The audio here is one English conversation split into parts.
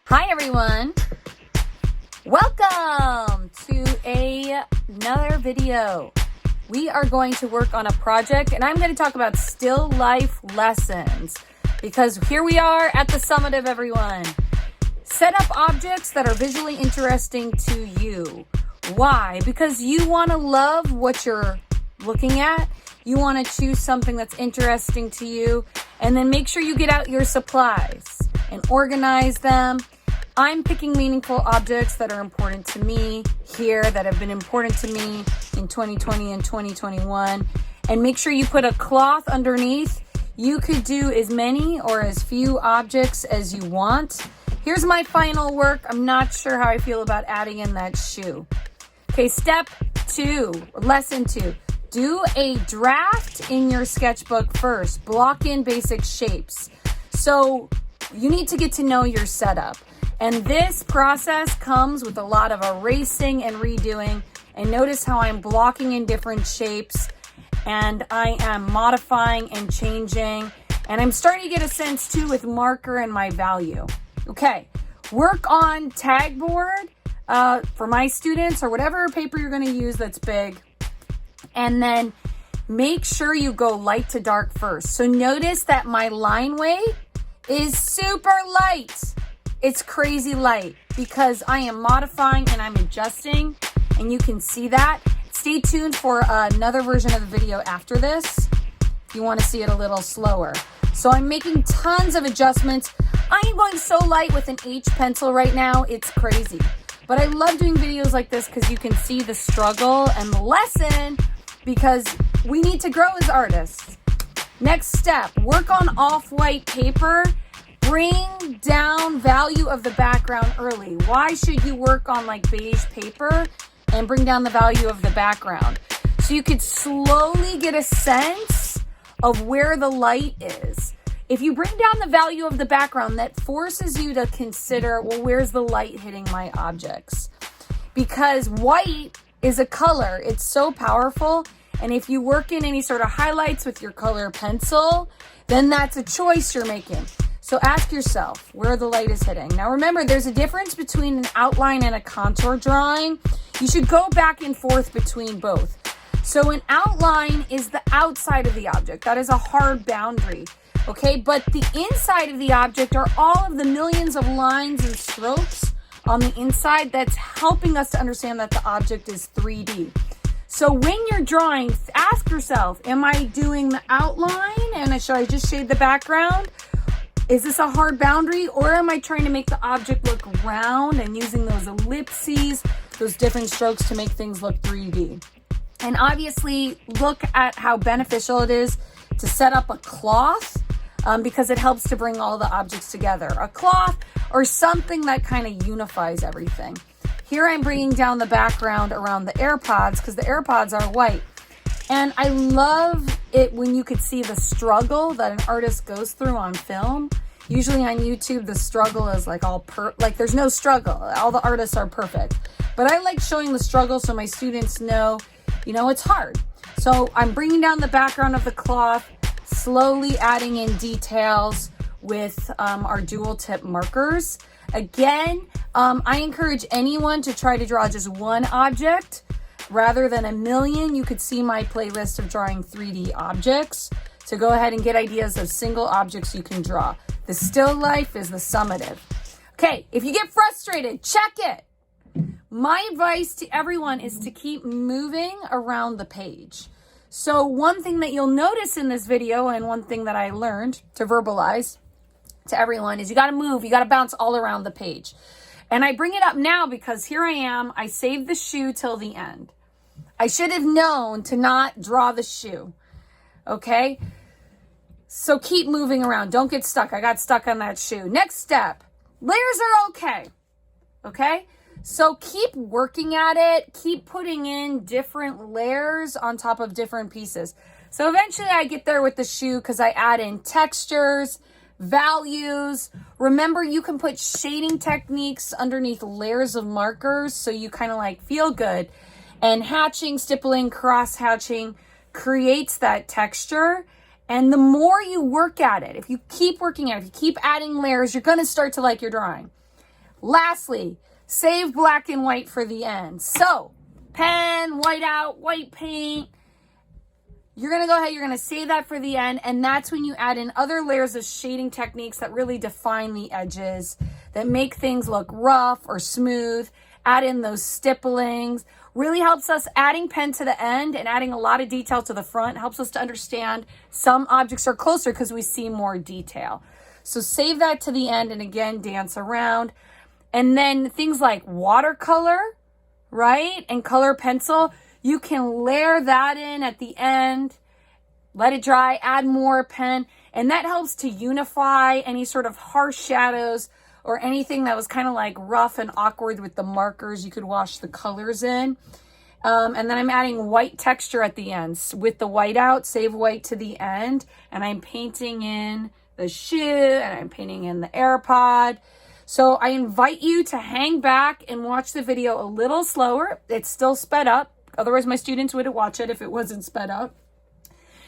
Hi everyone, welcome to another video. We are going to work on a project and I'm going to talk about still life lessons because here we are at the summative, everyone. Set up objects that are visually interesting to you. Why? Because you want to love what you're looking at. You want to choose something that's interesting to you, and then make sure you get out your supplies and organize them. I'm picking meaningful objects that are important to me here, that have been important to me in 2020 and 2021. And make sure you put a cloth underneath. You could do as many or as few objects as you want. Here's my final work. I'm not sure how I feel about adding in that shoe. Okay, step 2, lesson 2. Do a draft in your sketchbook first. Block in basic shapes. So you need to get to know your setup. And this process comes with a lot of erasing and redoing. And notice how I'm blocking in different shapes and I am modifying and changing. And I'm starting to get a sense too with marker and my value. Okay, work on tag board for my students or whatever paper you're going to use that's big. And then make sure you go light to dark first. So notice that my line weight is super light. It's crazy light because I am modifying and I'm adjusting, and you can see that. Stay tuned for another version of the video after this if you want to see it a little slower. So I'm making tons of adjustments. I am going so light with an H pencil right now. It's crazy. But I love doing videos like this because you can see the struggle and the lesson, because we need to grow as artists. Next step, work on off-white paper. Bring down value of the background early. Why should you work on like beige paper and bring down the value of the background? So you could slowly get a sense of where the light is. If you bring down the value of the background, that forces you to consider, well, where's the light hitting my objects? Because white is a color. It's so powerful. And if you work in any sort of highlights with your color pencil, then that's a choice you're making. So ask yourself where the light is hitting. Now remember, there's a difference between an outline and a contour drawing. You should go back and forth between both. So an outline is the outside of the object. That is a hard boundary. Okay, but the inside of the object are all of the millions of lines and strokes on the inside that's helping us to understand that the object is 3D. So when you're drawing, ask yourself, am I doing the outline and should I just shade the background? Is this a hard boundary, or am I trying to make the object look round and using those ellipses, those different strokes to make things look 3D? And obviously look at how beneficial it is to set up a cloth because it helps to bring all the objects together. A cloth or something that kind of unifies everything. Here I'm bringing down the background around the AirPods because the AirPods are white. And I love it when you could see the struggle that an artist goes through on film. Usually on YouTube, the struggle is like there's no struggle. All the artists are perfect. But I like showing the struggle so my students know, it's hard. So I'm bringing down the background of the cloth, slowly adding in details with our dual tip markers. Again, I encourage anyone to try to draw just one object rather than a million. You could see my playlist of drawing 3D objects. So go ahead and get ideas of single objects you can draw. The still life is the summative. Okay, if you get frustrated, check it. My advice to everyone is to keep moving around the page. So one thing that you'll notice in this video, and one thing that I learned to verbalize to everyone, is you got to move, you got to bounce all around the page. And I bring it up now because here I am. I saved the shoe till the end. I should have known to not draw the shoe. Okay? So keep moving around. Don't get stuck. I got stuck on that shoe. Next step. Layers are okay. Okay? So keep working at it. Keep putting in different layers on top of different pieces. So eventually I get there with the shoe because I add in textures, values. Remember, you can put shading techniques underneath layers of markers so you kind of like feel good. And hatching, stippling, cross hatching creates that texture. And the more you work at it, if you keep working at it, if you keep adding layers, you're going to start to like your drawing. Lastly, save black and white for the end. So, pen, whiteout, white paint. You're going to go ahead, you're going to save that for the end, and that's when you add in other layers of shading techniques that really define the edges, that make things look rough or smooth. Add in those stipplings. Really helps us, adding pen to the end and adding a lot of detail to the front helps us to understand some objects are closer because we see more detail. So save that to the end and again, dance around. And then things like watercolor, right? And color pencil, you can layer that in at the end, let it dry, add more pen, and that helps to unify any sort of harsh shadows or anything that was kind of like rough and awkward with the markers. You could wash the colors in. And then I'm adding white texture at the end. With the whiteout, save white to the end, and I'm painting in the shoe, and I'm painting in the AirPod. So I invite you to hang back and watch the video a little slower. It's still sped up. Otherwise, my students wouldn't watch it if it wasn't sped up.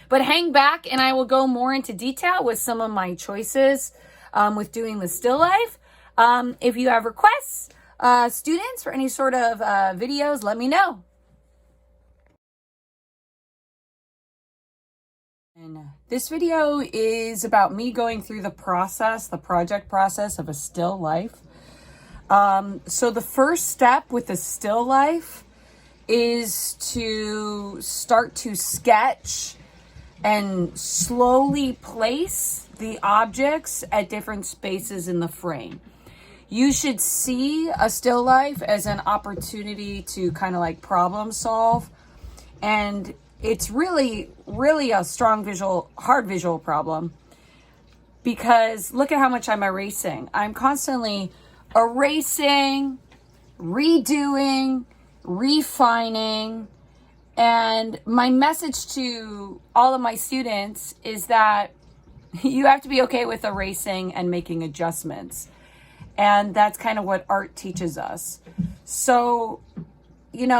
But hang back and I will go more into detail with some of my choices with doing the still life. If you have requests, students, for any sort of videos, let me know. And this video is about me going through the project process of a still life. So the first step with the still life is to start to sketch and slowly place the objects at different spaces in the frame. You should see a still life as an opportunity to kind of like problem solve. And it's really, really a strong hard visual problem, because look at how much I'm erasing. I'm constantly erasing, redoing, refining. And my message to all of my students is that you have to be okay with erasing and making adjustments. And that's kind of what art teaches us. So,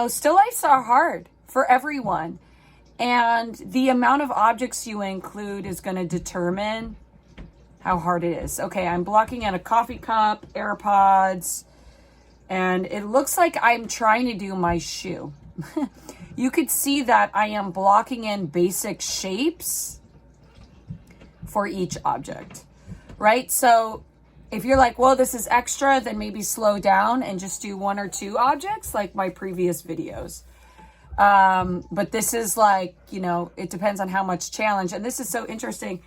still lifes are hard for everyone. And the amount of objects you include is going to determine how hard it is. Okay, I'm blocking in a coffee cup, AirPods, and it looks like I'm trying to do my shoe. You could see that I am blocking in basic shapes for each object, right? So if you're like, well, this is extra, then maybe slow down and just do 1 or 2 objects like my previous videos. But this is like, it depends on how much challenge. And this is so interesting.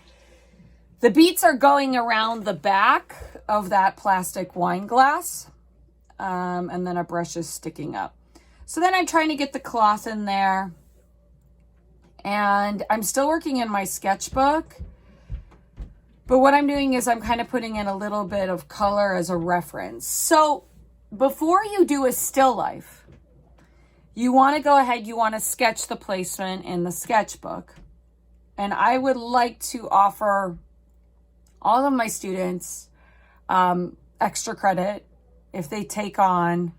The beads are going around the back of that plastic wine glass. And then a brush is sticking up. So then I'm trying to get the cloth in there. And I'm still working in my sketchbook. But what I'm doing is I'm kind of putting in a little bit of color as a reference. So before you do a still life, you want to go ahead, you want to sketch the placement in the sketchbook. And I would like to offer all of my students extra credit if they take on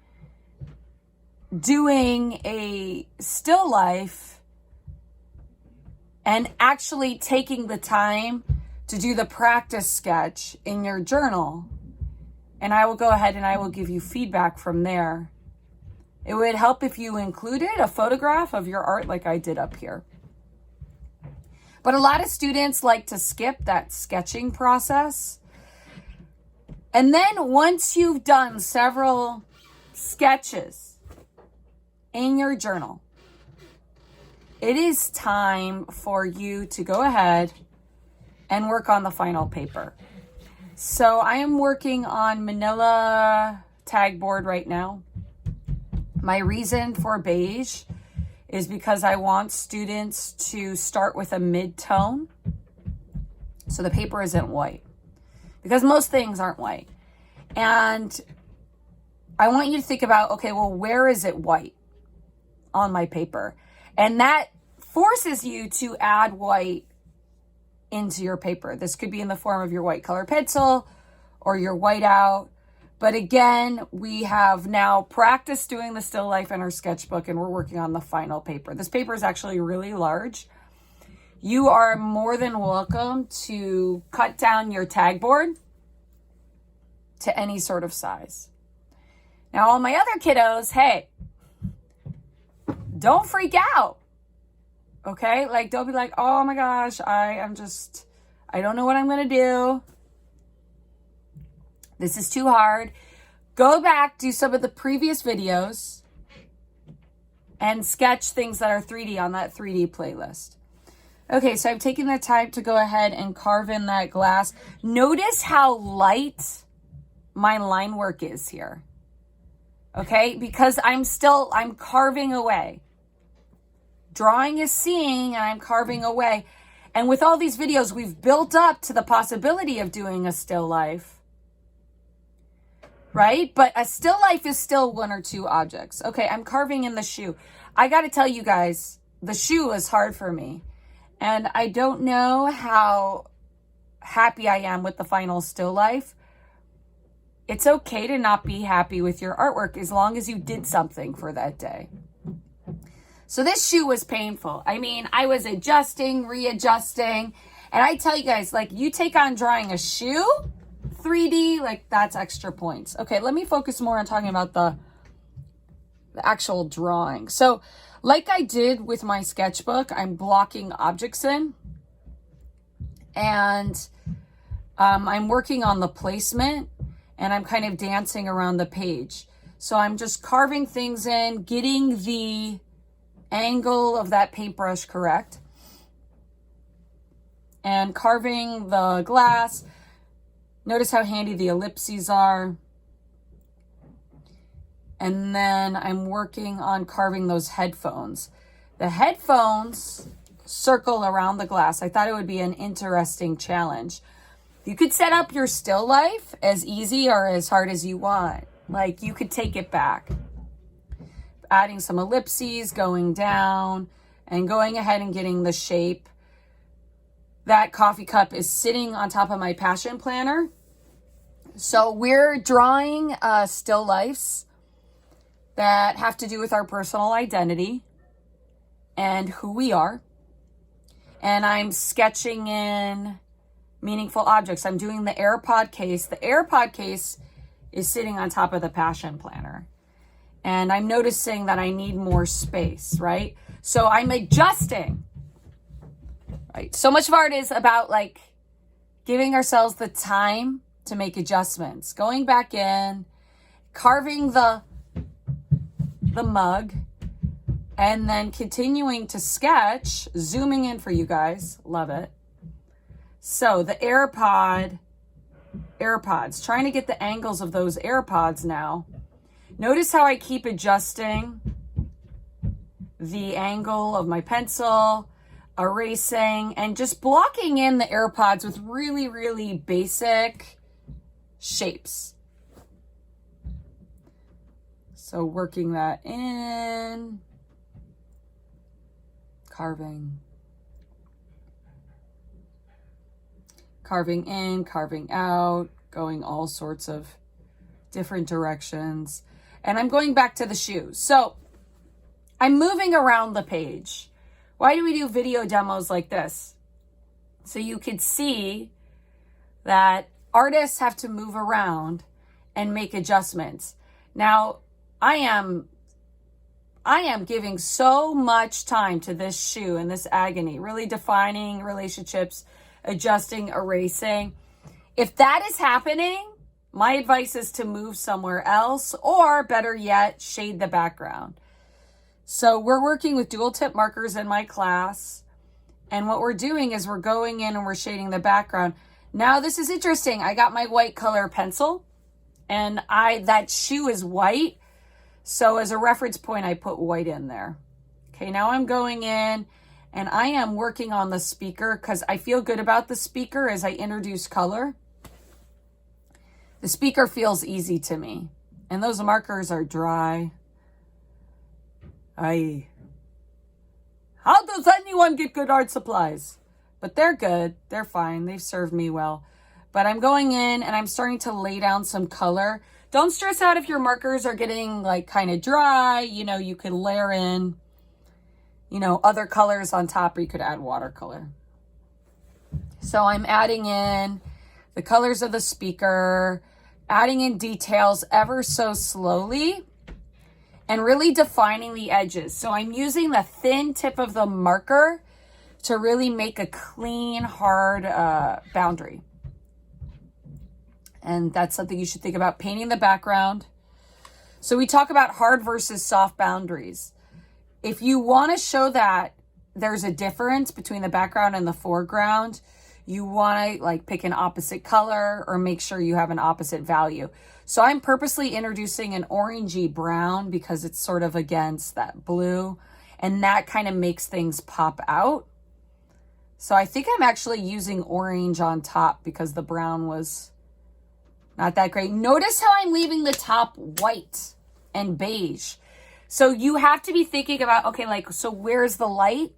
doing a still life and actually taking the time to do the practice sketch in your journal. And I will go ahead and I will give you feedback from there. It would help if you included a photograph of your art like I did up here. But a lot of students like to skip that sketching process. And then once you've done several sketches in your journal, it is time for you to go ahead and work on the final paper. So I am working on manila tag board right now. My reason for beige is because I want students to start with a mid-tone so the paper isn't white, because most things aren't white. And I want you to think about, okay, well, where is it white on my paper? And that forces you to add white into your paper. This could be in the form of your white color pencil or your whiteout. But again, we have now practiced doing the still life in our sketchbook, and we're working on the final paper. This paper is actually really large. You are more than welcome to cut down your tag board to any sort of size. Now, all my other kiddos, hey, don't freak out. Okay? Like, don't be like, oh my gosh, I don't know what I'm going to do. This is too hard. Go back, do some of the previous videos, and sketch things that are 3D on that 3D playlist. Okay, so I've taken the time to go ahead and carve in that glass. Notice how light my line work is here. Okay, because I'm carving away. Drawing is seeing, and I'm carving away. And with all these videos, we've built up to the possibility of doing a still life. Right? But a still life is still one or two objects. Okay, I'm carving in the shoe. I got to tell you guys, the shoe is hard for me. And I don't know how happy I am with the final still life. It's okay to not be happy with your artwork as long as you did something for that day. So this shoe was painful. I mean, I was adjusting, readjusting. And I tell you guys, like, you take on drawing a shoe 3D, like, that's extra points. Okay, let me focus more on talking about the actual drawing. So like I did with my sketchbook, I'm blocking objects in, and I'm working on the placement, and I'm kind of dancing around the page. So I'm just carving things in, getting the angle of that paintbrush correct, and carving the glass. Notice how handy the ellipses are. And then I'm working on carving those headphones. The headphones circle around the glass. I thought it would be an interesting challenge. You could set up your still life as easy or as hard as you want. Like, you could take it back. Adding some ellipses, going down, and going ahead and getting the shape. That coffee cup is sitting on top of my passion planner. So we're drawing still lifes that have to do with our personal identity and who we are. And I'm sketching in meaningful objects. I'm doing the AirPod case. The AirPod case is sitting on top of the passion planner. And I'm noticing that I need more space, right? So I'm adjusting, right? So much of art is about, like, giving ourselves the time to make adjustments, going back in, carving the mug, and then continuing to sketch, zooming in for you guys. Love it. So the AirPods, trying to get the angles of those AirPods now. Notice how I keep adjusting the angle of my pencil, erasing, and just blocking in the AirPods with really, really basic shapes. So working that in, carving in, carving out, going all sorts of different directions. And I'm going back to the shoes. So I'm moving around the page. Why do we do video demos like this? So you could see that artists have to move around and make adjustments. Now, I am giving so much time to this shoe and this agony, really defining relationships, adjusting, erasing. If that is happening, my advice is to move somewhere else, or better yet, shade the background. So we're working with dual tip markers in my class. And what we're doing is we're going in and we're shading the background. Now this is interesting. I got my white color pencil, and that shoe is white. So as a reference point, I put white in there. Okay, now I'm going in and I am working on the speaker because I feel good about the speaker as I introduce color. The speaker feels easy to me. And those markers are dry. How does anyone get good art supplies? But they're good. They're fine. They've served me well. But I'm going in and I'm starting to lay down some color. Don't stress out if your markers are getting, like, kind of dry. You know, you could layer in, other colors on top, or you could add watercolor. So I'm adding in the colors of the speaker, adding in details ever so slowly and really defining the edges. So I'm using the thin tip of the marker to really make a clean, hard boundary. And that's something you should think about, painting the background. So we talk about hard versus soft boundaries. If you want to show that there's a difference between the background and the foreground, you want to like pick an opposite color or make sure you have an opposite value. So I'm purposely introducing an orangey brown because it's sort of against that blue, and that kind of makes things pop out. So I think I'm actually using orange on top because the brown was not that great. Notice how I'm leaving the top white and beige. So you have to be thinking about, okay, like, so where's the light?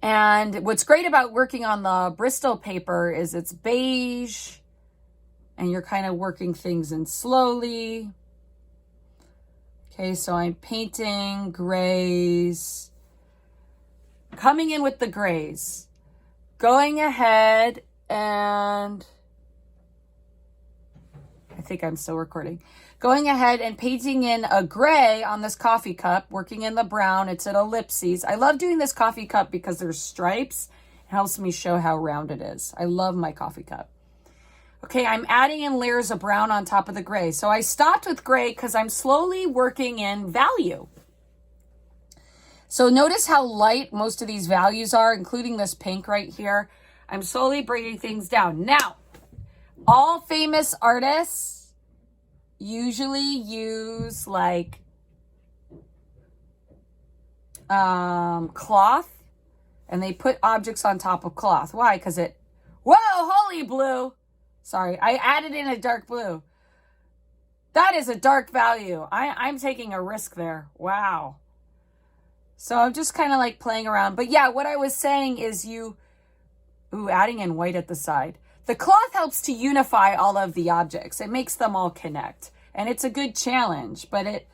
And what's great about working on the Bristol paper is it's beige and you're kind of working things in slowly. Okay, so I'm painting grays, coming in with the grays, going ahead and I think I'm still recording. Going ahead and painting in a gray on this coffee cup, working in the brown. It's an ellipses. I love doing this coffee cup because there's stripes. It helps me show how round it is. I love my coffee cup. Okay, I'm adding in layers of brown on top of the gray. So I stopped with gray because I'm slowly working in value. So notice how light most of these values are, including this pink right here. I'm slowly bringing things down. Now, all famous artists usually use like cloth, and they put objects on top of cloth. Why? Because whoa, holy blue. Sorry, I added in a dark blue. That is a dark value. I'm taking a risk there. Wow. So I'm just kind of like playing around. But yeah, what I was saying is adding in white at the side. The cloth helps to unify all of the objects. It makes them all connect. And it's a good challenge, but it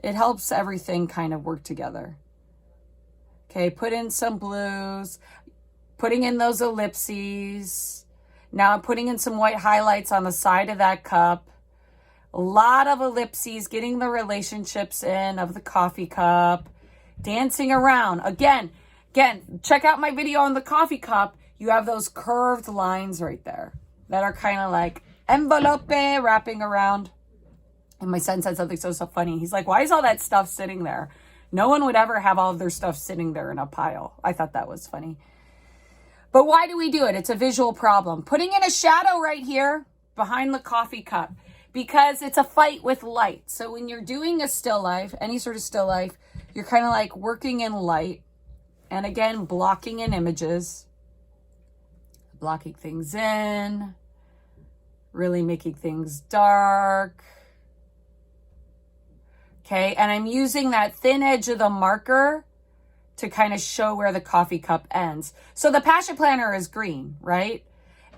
helps everything kind of work together. Okay, put in some blues, putting in those ellipses. Now I'm putting in some white highlights on the side of that cup. A lot of ellipses, getting the relationships in of the coffee cup, dancing around. Again, check out my video on the coffee cup. You have those curved lines right there that are kind of like envelope wrapping around. And my son said something so funny. He's like, why is all that stuff sitting there? No one would ever have all of their stuff sitting there in a pile. I thought that was funny. But why do we do it? It's a visual problem. Putting in a shadow right here behind the coffee cup because it's a fight with light. So when you're doing a still life, any sort of still life, you're kind of like working in light. And again, blocking in images. Blocking things in, really making things dark. Okay, and I'm using that thin edge of the marker to kind of show where the coffee cup ends. So the Passion Planner is green, right?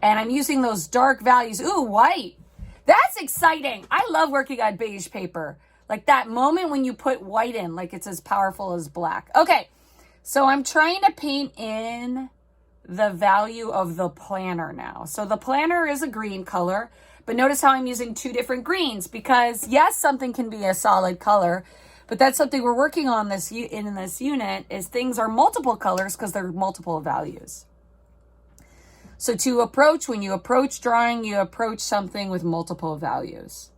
And I'm using those dark values. Ooh, white. That's exciting. I love working on beige paper. Like that moment when you put white in, like it's as powerful as black. Okay, so I'm trying to paint in the value of the planner now. So the planner is a green color, but notice how I'm using two different greens because yes, something can be a solid color, but that's something we're working on in this unit is things are multiple colors because they're multiple values. So when you approach drawing, you approach something with multiple values.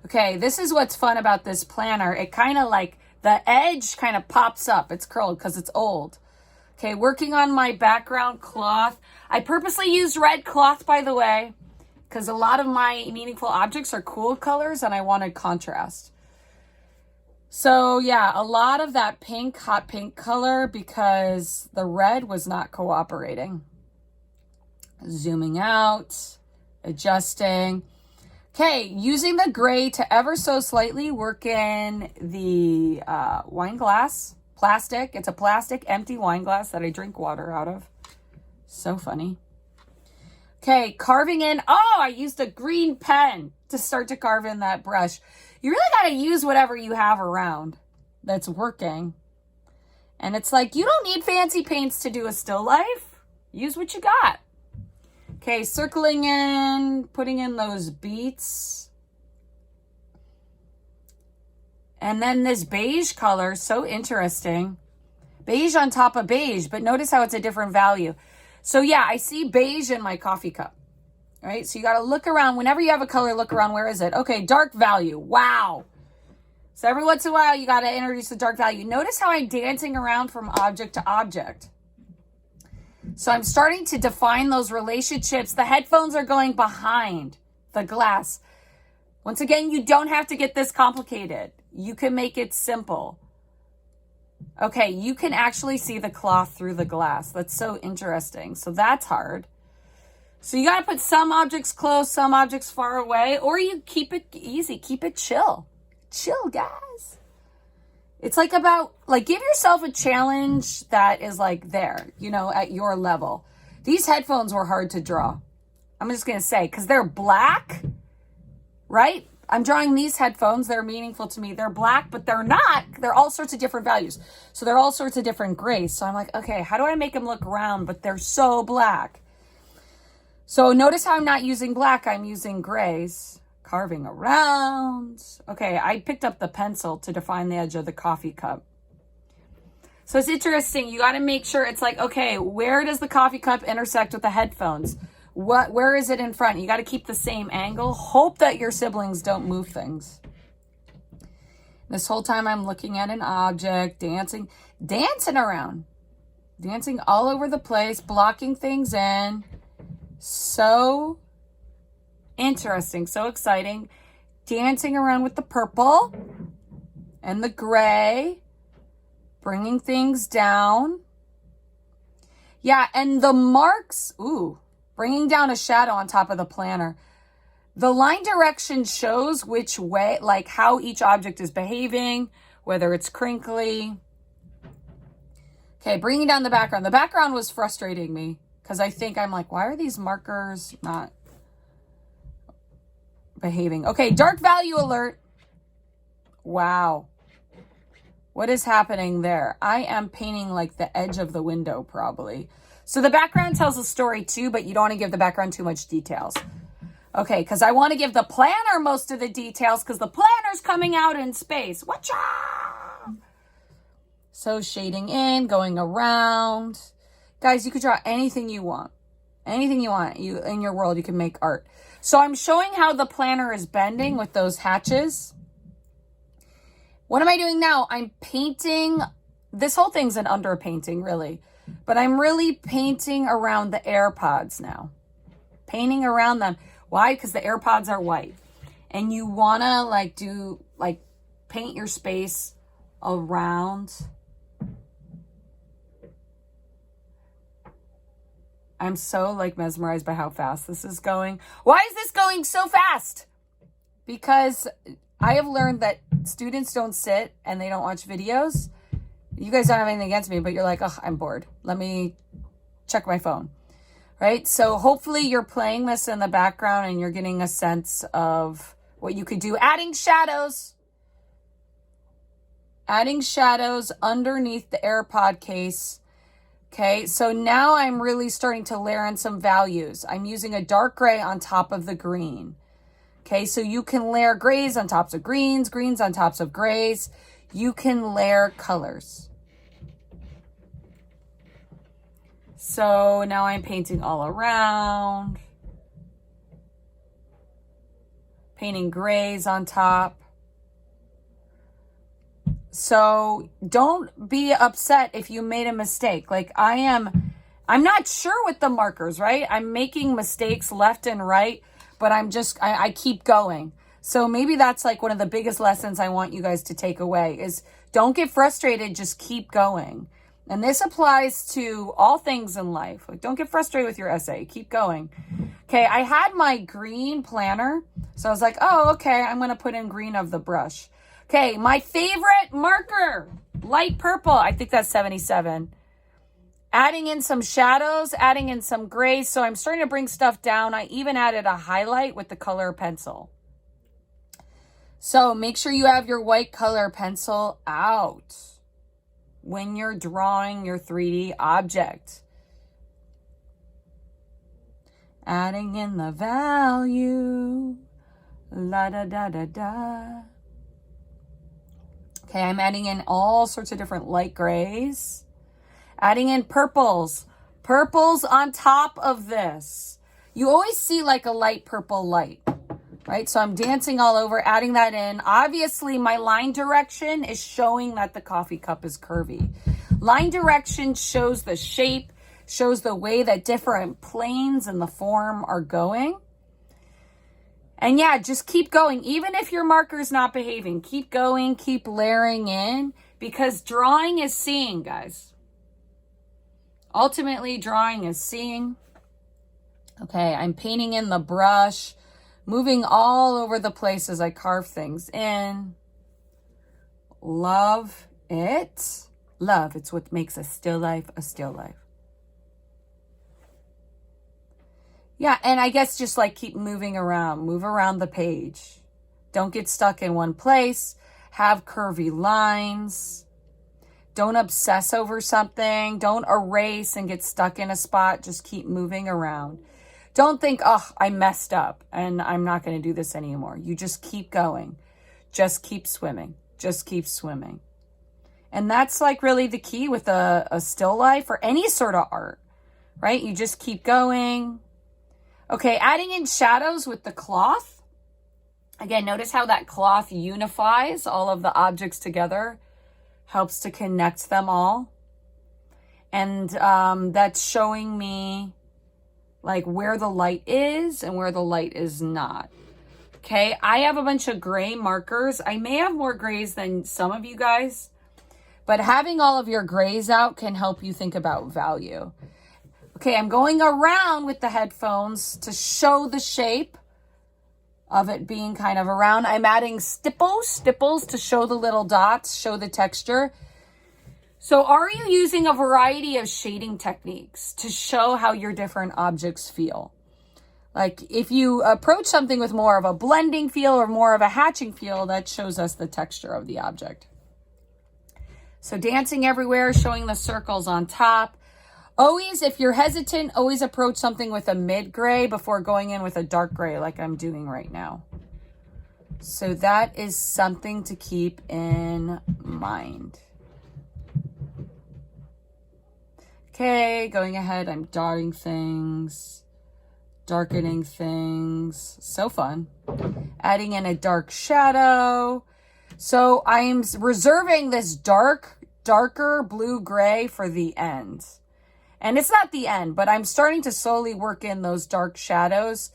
Okay, this is what's fun about this planner. It kind of like the edge kind of pops up. It's curled because it's old. Okay, working on my background cloth. I purposely used red cloth, by the way, because a lot of my meaningful objects are cool colors and I wanted contrast. So yeah, a lot of that pink, hot pink color because the red was not cooperating. Zooming out, adjusting. Okay, using the gray to ever so slightly work in the wine glass. Plastic. It's a plastic empty wine glass that I drink water out of. So funny. Okay, carving in. Oh, I used a green pen to start to carve in that brush. You really got to use whatever you have around that's working. And it's like, you don't need fancy paints to do a still life. Use what you got. Okay, circling in, putting in those beats. And then this beige color, so interesting. Beige on top of beige, but notice how it's a different value. So yeah, I see beige in my coffee cup, right? So you got to look around. Whenever you have a color, look around. Where is it? Okay, dark value. Wow. So every once in a while, you got to introduce the dark value. Notice how I'm dancing around from object to object. So I'm starting to define those relationships. The headphones are going behind the glass. Once again, you don't have to get this complicated. You can make it simple. Okay, you can actually see the cloth through the glass. That's so interesting. So that's hard. So you got to put some objects close, some objects far away, or you keep it easy, keep it chill. Chill, guys. It's like give yourself a challenge that is like there, at your level. These headphones were hard to draw. I'm just going to say, because they're black, right? I'm drawing these headphones. They're meaningful to me. They're black, but they're not. They're all sorts of different values. So they're all sorts of different grays. So I'm like, okay, how do I make them look round, but they're so black? So notice how I'm not using black. I'm using grays. Carving around. Okay, I picked up the pencil to define the edge of the coffee cup. So it's interesting. You got to make sure it's like, okay, where does the coffee cup intersect with the headphones? Where is it in front? You got to keep the same angle. Hope that your siblings don't move things. This whole time I'm looking at an object, dancing around, dancing all over the place, blocking things in. So interesting, so exciting. Dancing around with the purple and the gray, bringing things down. Yeah, and the marks, bringing down a shadow on top of the planner. The line direction shows which way, like how each object is behaving, whether it's crinkly. Okay, bringing down the background. The background was frustrating me because I'm like, why are these markers not behaving? Okay, dark value alert. Wow. What is happening there? I am painting like the edge of the window probably. So the background tells a story too, but you don't want to give the background too much details. Okay, because I want to give the planner most of the details because the planner's coming out in space. Watcha! So shading in, going around. Guys, you could draw anything you want. Anything you want. In your world, you can make art. So I'm showing how the planner is bending with those hatches. What am I doing now? I'm painting. This whole thing's an underpainting, really. But I'm really painting around the AirPods now. Painting around them. Why? Because the AirPods are white. And you want to paint your space around. I'm so mesmerized by how fast this is going. Why is this going so fast? Because I have learned that students don't sit and they don't watch videos. You guys don't have anything against me, but you're like, oh, I'm bored. Let me check my phone, right? So hopefully you're playing this in the background and you're getting a sense of what you could do. Adding shadows underneath the AirPod case. Okay, so now I'm really starting to layer in some values. I'm using a dark gray on top of the green. Okay, so you can layer grays on tops of greens, greens on tops of grays. You can layer colors. So now I'm painting all around. Painting grays on top. So don't be upset if you made a mistake. I'm not sure with the markers, right? I'm making mistakes left and right, but I keep going. So maybe that's one of the biggest lessons I want you guys to take away is don't get frustrated, just keep going. And this applies to all things in life. Don't get frustrated with your essay, keep going. Okay, I had my green planner, so I was like, oh, okay, I'm gonna put in green of the brush. Okay, my favorite marker, light purple. I think that's 77. Adding in some shadows, adding in some grays. So I'm starting to bring stuff down. I even added a highlight with the color pencil. So make sure you have your white color pencil out when you're drawing your 3D object. Adding in the value. La da da da da. Okay, I'm adding in all sorts of different light grays. Adding in purples. Purples on top of this. You always see like a light purple light, right? So I'm dancing all over, adding that in. Obviously, my line direction is showing that the coffee cup is curvy. Line direction shows the shape, shows the way that different planes and the form are going. And yeah, just keep going. Even if your marker's not behaving, keep going, keep layering in, because drawing is seeing, guys. Ultimately, drawing is seeing. Okay, I'm painting in the brush, moving all over the place as I carve things in. Love it. Love, it's what makes a still life a still life. Yeah, and I guess just like keep moving around, move around the page. Don't get stuck in one place. Have curvy lines. Don't obsess over something. Don't erase and get stuck in a spot. Just keep moving around. Don't think, oh, I messed up and I'm not going to do this anymore. You just keep going. Just keep swimming. Just keep swimming. And that's like really the key with a still life or any sort of art, right? You just keep going. Okay, adding in shadows with the cloth. Again, notice how that cloth unifies all of the objects together, helps to connect them all. And that's showing me like where the light is and where the light is not. Okay, I have a bunch of gray markers. I may have more grays than some of you guys, but having all of your grays out can help you think about value. Okay, I'm going around with the headphones to show the shape of it being kind of around. I'm adding stipples to show the little dots, show the texture. So are you using a variety of shading techniques to show how your different objects feel? Like if you approach something with more of a blending feel or more of a hatching feel, that shows us the texture of the object. So dancing everywhere, showing the circles on top. Always, if you're hesitant, always approach something with a mid gray before going in with a dark gray like I'm doing right now. So that is something to keep in mind. Okay, going ahead, I'm dotting things, darkening things. So fun. Adding in a dark shadow. So I'm reserving this darker blue-gray for the end. And it's not the end, but I'm starting to slowly work in those dark shadows.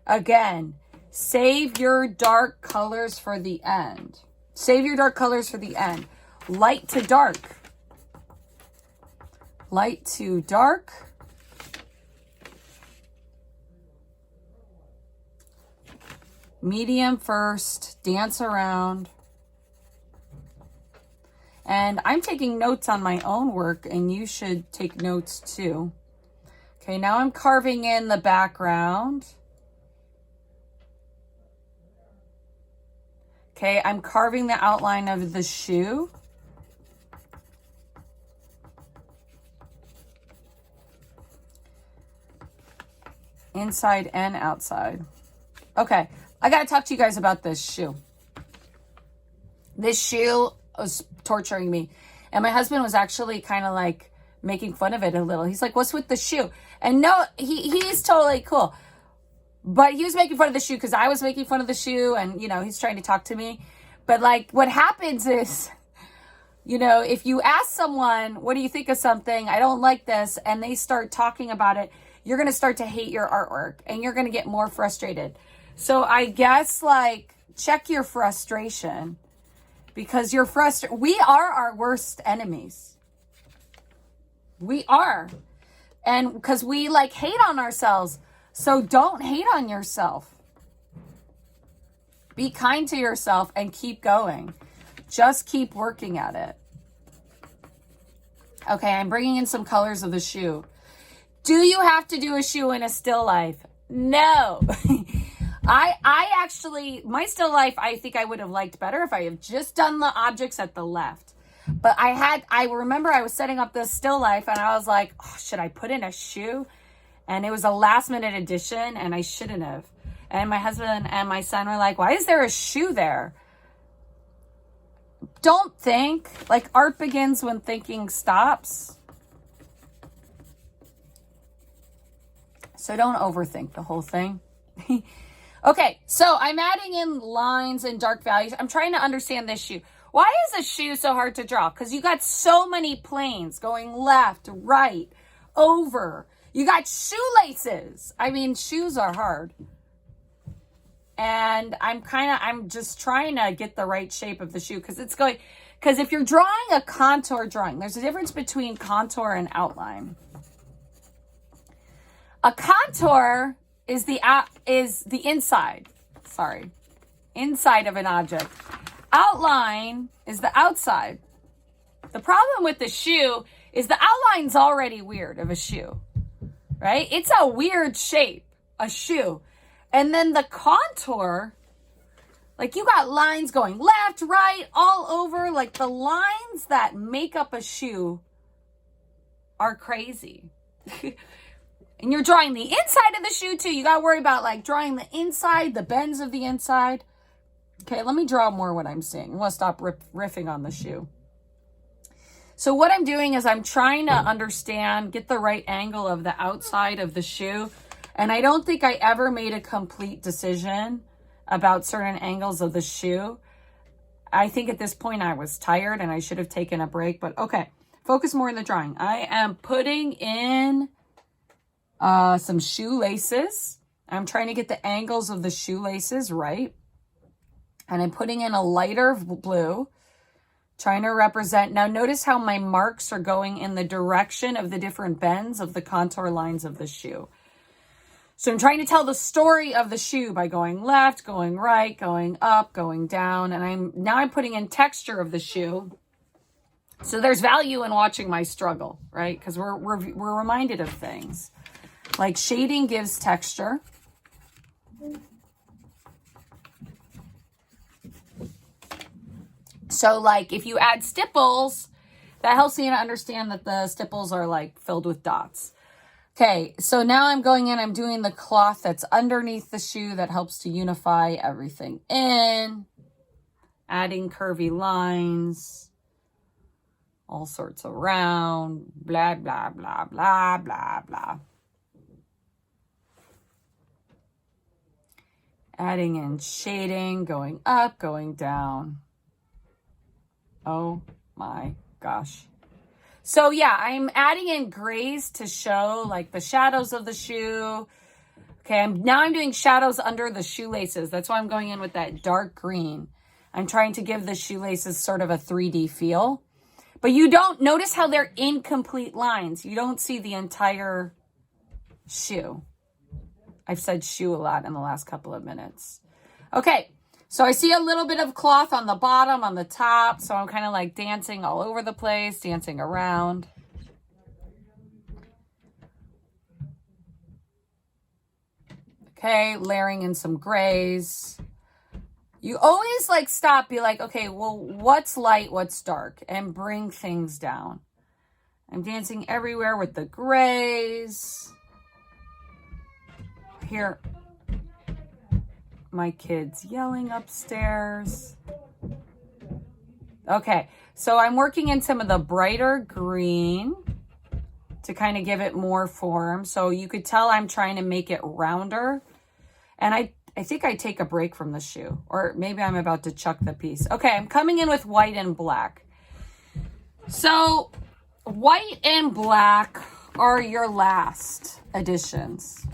Again, save your dark colors for the end. Save your dark colors for the end. Light to dark. Light to dark. Medium first. Dance around. And I'm taking notes on my own work, and you should take notes too. Okay, now I'm carving in the background. Okay, I'm carving the outline of the shoe. Inside and outside. Okay, I gotta talk to you guys about this shoe. This shoe was torturing me. And my husband was actually kind of like making fun of it a little. He's like, what's with the shoe? And no, he's totally cool. But he was making fun of the shoe because I was making fun of the shoe, and, you know, he's trying to talk to me. But like what happens is, you know, if you ask someone, what do you think of something? I don't like this. And they start talking about it. You're going to start to hate your artwork and you're going to get more frustrated. So I guess like check your frustration. Because you're frustrated. We are our worst enemies. We are. And because we like hate on ourselves. So don't hate on yourself. Be kind to yourself and keep going. Just keep working at it. Okay, I'm bringing in some colors of the shoe. Do you have to do a shoe in a still life? No. I actually, my still life, I think I would have liked better if I had just done the objects at the left. But I remember I was setting up this still life and I was like, oh, should I put in a shoe? And it was a last minute addition and I shouldn't have. And my husband and my son were like, why is there a shoe there? Don't think. Like, art begins when thinking stops. So don't overthink the whole thing. Okay, so I'm adding in lines and dark values. I'm trying to understand this shoe. Why is a shoe so hard to draw? Because you got so many planes going left, right, over. You got shoelaces. I mean, shoes are hard. And I'm just trying to get the right shape of the shoe because if you're drawing a contour drawing, there's a difference between contour and outline. A contour is the inside of an object. Outline is the outside. The problem with the shoe is the outline's already weird of a shoe, right? It's a weird shape, a shoe. And then the contour, like you got lines going left, right, all over. Like the lines that make up a shoe are crazy. And you're drawing the inside of the shoe too. You got to worry about like drawing the inside, the bends of the inside. Okay, let me draw more what I'm seeing. I'm going to stop riffing on the shoe. So what I'm doing is I'm trying to understand, get the right angle of the outside of the shoe. And I don't think I ever made a complete decision about certain angles of the shoe. I think at this point I was tired and I should have taken a break, but okay. Focus more in the drawing. I am putting in some shoelaces. I'm trying to get the angles of the shoelaces right. And I'm putting in a lighter blue, trying to represent. Now notice how my marks are going in the direction of the different bends of the contour lines of the shoe. So I'm trying to tell the story of the shoe by going left, going right, going up, going down. And I'm putting in texture of the shoe. So there's value in watching my struggle, right? Because we're reminded of things. Like shading gives texture. So like if you add stipples, that helps me to understand that the stipples are like filled with dots. Okay, so now I'm going in, I'm doing the cloth that's underneath the shoe that helps to unify everything in. Adding curvy lines. All sorts around. Blah, blah, blah, blah, blah, blah. Adding in shading, going up, going down. Oh my gosh. So yeah, I'm adding in grays to show like the shadows of the shoe. Okay, now I'm doing shadows under the shoelaces. That's why I'm going in with that dark green. I'm trying to give the shoelaces sort of a 3D feel. But you don't notice how they're incomplete lines. You don't see the entire shoe. I've said shoe a lot in the last couple of minutes. Okay. So I see a little bit of cloth on the bottom, on the top. So I'm kind of like dancing all over the place, dancing around. Okay, layering in some grays. You always like stop, be like, okay, well, what's light, what's dark? And bring things down. I'm dancing everywhere with the grays. Here. My kids yelling upstairs. Okay, so I'm working in some of the brighter green to kind of give it more form. So you could tell I'm trying to make it rounder. And I think I take a break from the shoe, or maybe I'm about to chuck the piece. Okay, I'm coming in with white and black. So white and black are your last additions.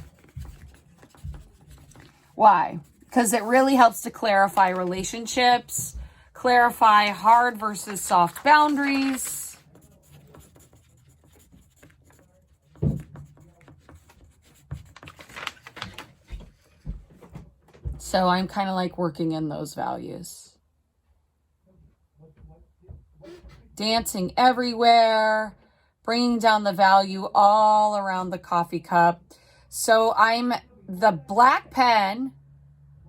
Why? Because it really helps to clarify relationships, clarify hard versus soft boundaries. So I'm kind of like working in those values. Dancing everywhere, bringing down the value all around the coffee cup. So the black pen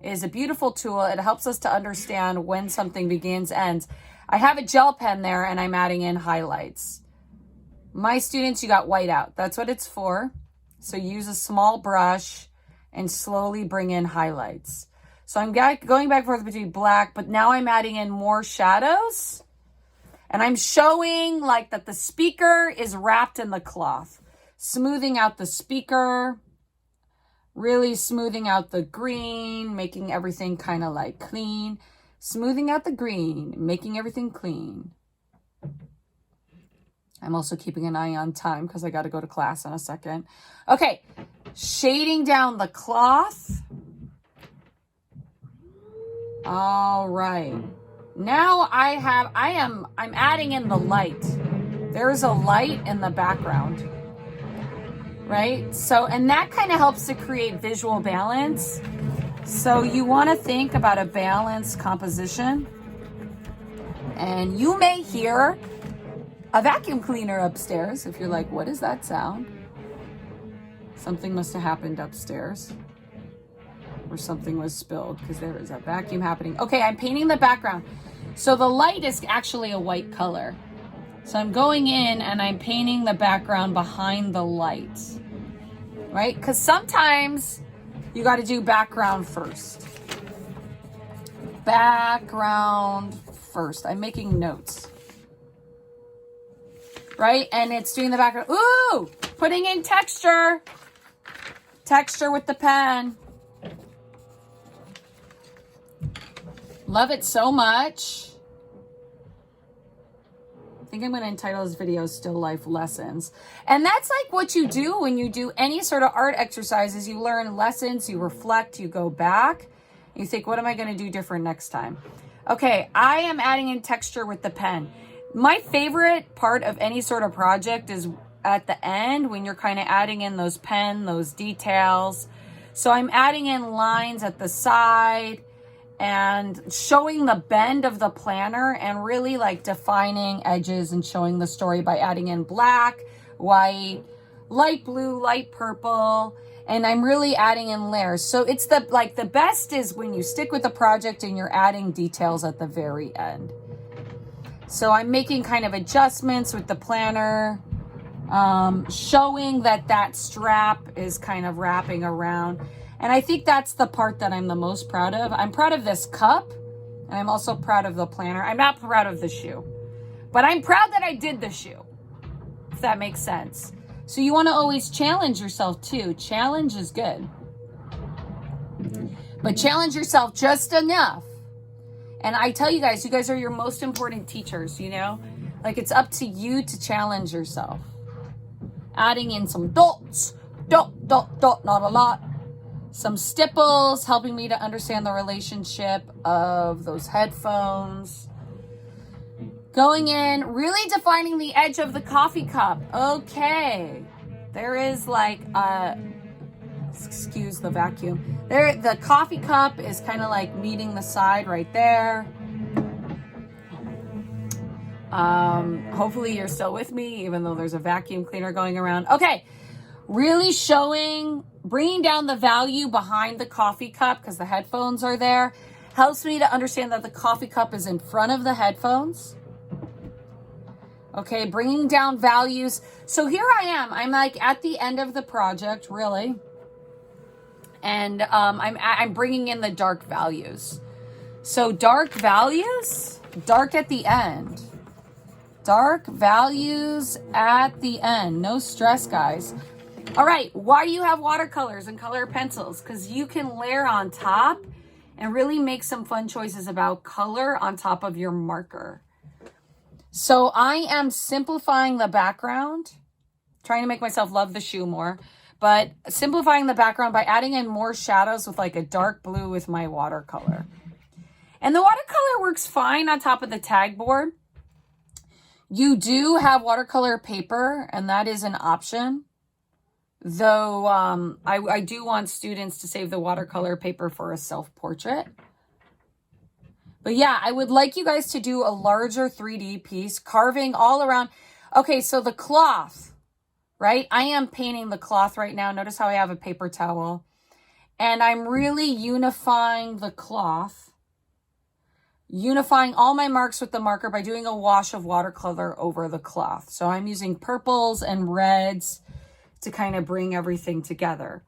is a beautiful tool. It helps us to understand when something begins, ends. I have a gel pen there and I'm adding in highlights. My students, you got white out. That's what it's for. So use a small brush and slowly bring in highlights. So I'm going back and forth between black, but now I'm adding in more shadows. And I'm showing like that the speaker is wrapped in the cloth. Smoothing out the speaker, really smoothing out the green, making everything kind of like clean. Smoothing out the green, making everything clean. I'm also keeping an eye on time because I got to go to class in a second. Okay, shading down the cloth. All right. Now I'm adding in the light. There's a light in the background, right? So, and that kind of helps to create visual balance. So you want to think about a balanced composition. And you may hear a vacuum cleaner upstairs. If you're like, what is that sound? Something must have happened upstairs. Or something was spilled because there is a vacuum happening. Okay, I'm painting the background. So the light is actually a white color. So I'm going in and I'm painting the background behind the light. Right? Because sometimes you got to do background first. Background first. I'm making notes. Right? And it's doing the background. Ooh! Putting in texture. Texture with the pen. Love it so much. I think I'm going to entitle this video Still Life Lessons. And that's like what you do when you do any sort of art exercises. You learn lessons, you reflect, you go back. You think, what am I going to do different next time? Okay, I am adding in texture with the pen. My favorite part of any sort of project is at the end when you're kind of adding in those those details. So I'm adding in lines at the side and showing the bend of the planner and really like defining edges and showing the story by adding in black, white, light blue, light purple, and I'm really adding in layers. So it's the best is when you stick with the project and you're adding details at the very end. So I'm making kind of adjustments with the planner, showing that strap is kind of wrapping around. And I think that's the part that I'm the most proud of. I'm proud of this cup, and I'm also proud of the planner. I'm not proud of the shoe, but I'm proud that I did the shoe, if that makes sense. So you want to always challenge yourself too. Challenge is good, but challenge yourself just enough. And I tell you guys are your most important teachers, you know? Like it's up to you to challenge yourself. Adding in some dots, not a lot. Some stipples, helping me to understand the relationship of those headphones. Going in, really defining the edge of the coffee cup. Okay. There is like excuse the vacuum. The coffee cup is kind of like meeting the side right there. Hopefully you're still with me, even though there's a vacuum cleaner going around. Okay. Really bringing down the value behind the coffee cup because the headphones are there. Helps me to understand that the coffee cup is in front of the headphones. Okay, bringing down values. So here I am. I'm like at the end of the project, really. And I'm bringing in the dark values. So dark values, dark at the end. Dark values at the end. No stress, guys. All right, why do you have watercolors and color pencils? Because you can layer on top and really make some fun choices about color on top of your marker. So I am simplifying the background, trying to make myself love the shoe more, but simplifying the background by adding in more shadows with like a dark blue with my watercolor. And the watercolor works fine on top of the tag board. You do have watercolor paper, and that is an option. Though I do want students to save the watercolor paper for a self-portrait. But yeah, I would like you guys to do a larger 3D piece, carving all around. Okay, so the cloth, right? I am painting the cloth right now. Notice how I have a paper towel. And I'm really unifying the cloth. Unifying all my marks with the marker by doing a wash of watercolor over the cloth. So I'm using purples and reds to kind of bring everything together.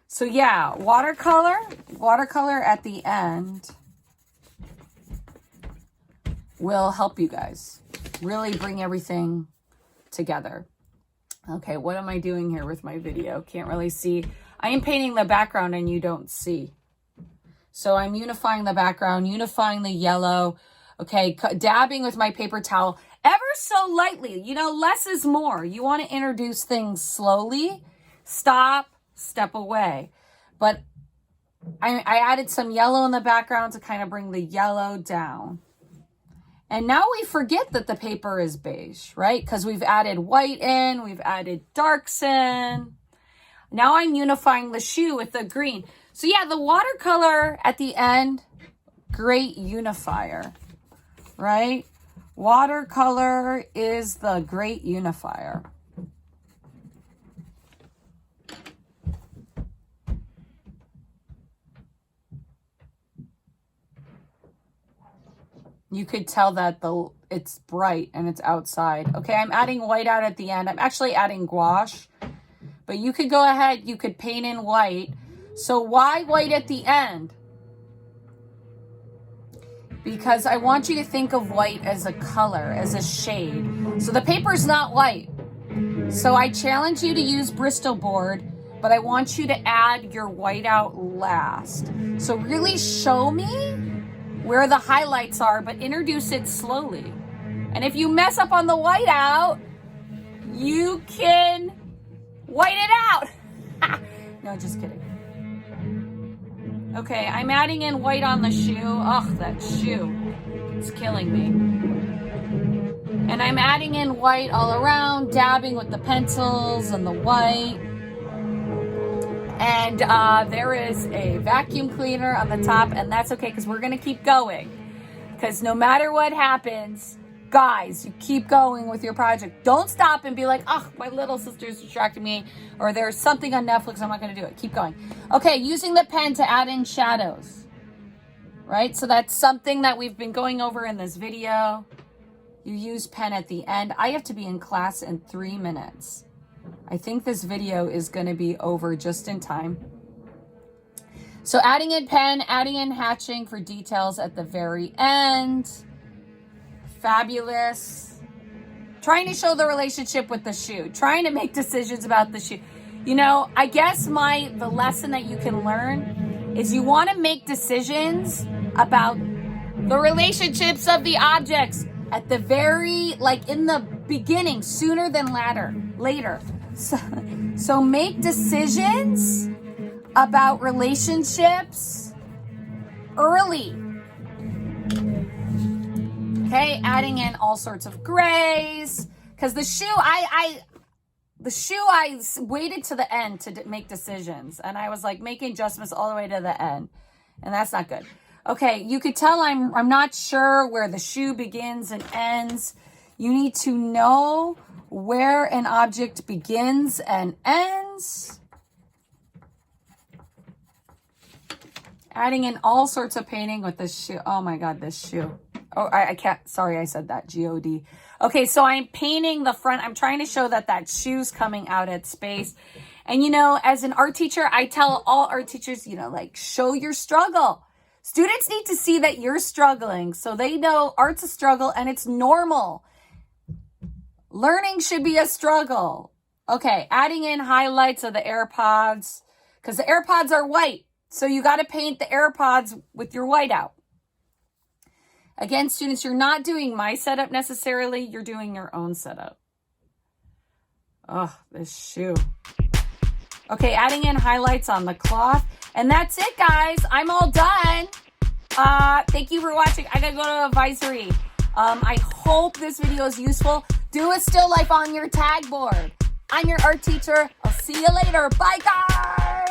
So yeah, watercolor at the end will help you guys really bring everything together. Okay, what am I doing here with my video? Can't really see. I am painting the background and you don't see. So I'm unifying the background, unifying the yellow. Okay, dabbing with my paper towel ever so lightly. You know, less is more. You want to introduce things slowly. Stop, step away. But I added some yellow in the background to kind of bring the yellow down. And now we forget that the paper is beige, right? Because we've added white in, we've added darks in. Now I'm unifying the shoe with the green. So yeah, the watercolor at the end, great unifier, right? Watercolor is the great unifier. You could tell that it's bright and it's outside. Okay, I'm adding white out at the end. I'm actually adding gouache, but you could go ahead, you could paint in white. So why white at the end? Because I want you to think of white as a color, as a shade. So the paper's not white. So I challenge you to use Bristol board, but I want you to add your white out last. So really show me where the highlights are, but introduce it slowly. And if you mess up on the white out, you can white it out. No, just kidding. Okay, I'm adding in white on the shoe. Oh, that shoe. It's killing me. And I'm adding in white all around, dabbing with the pencils and the white. And there is a vacuum cleaner on the top, and that's okay because we're going to keep going. Because no matter what happens, guys, you keep going with your project. Don't stop and be like, oh, my little sister's distracting me, or there's something on Netflix, I'm not going to do it. Keep going. Okay, using the pen to add in shadows, right? So that's something that we've been going over in this video. You use pen at the end. I have to be in class in 3 minutes. I think this video is going to be over just in time. So adding in pen, adding in hatching for details at the very end. Fabulous. Trying to show the relationship with the shoe. Trying to make decisions about the shoe. You know, I guess the lesson that you can learn is you want to make decisions about the relationships of the objects at the very, like in the beginning, sooner than later. So make decisions about relationships early. Okay, adding in all sorts of grays. Because the shoe, I waited to the end to make decisions. And I was like making adjustments all the way to the end. And that's not good. Okay, you could tell I'm not sure where the shoe begins and ends. You need to know where an object begins and ends. Adding in all sorts of painting with this shoe. Oh my God, this shoe. Oh, I can't. Sorry, I said that. G-O-D. Okay, so I'm painting the front. I'm trying to show that shoe's coming out at space. And, you know, as an art teacher, I tell all art teachers, you know, like, show your struggle. Students need to see that you're struggling so they know art's a struggle and it's normal. Learning should be a struggle. Okay, adding in highlights of the AirPods because the AirPods are white. So you got to paint the AirPods with your white out. Again, students, you're not doing my setup necessarily. You're doing your own setup. Oh, this shoe. Okay, adding in highlights on the cloth. And that's it, guys. I'm all done. Thank you for watching. I got to go to advisory. I hope this video is useful. Do a still life on your tag board. I'm your art teacher. I'll see you later. Bye, guys.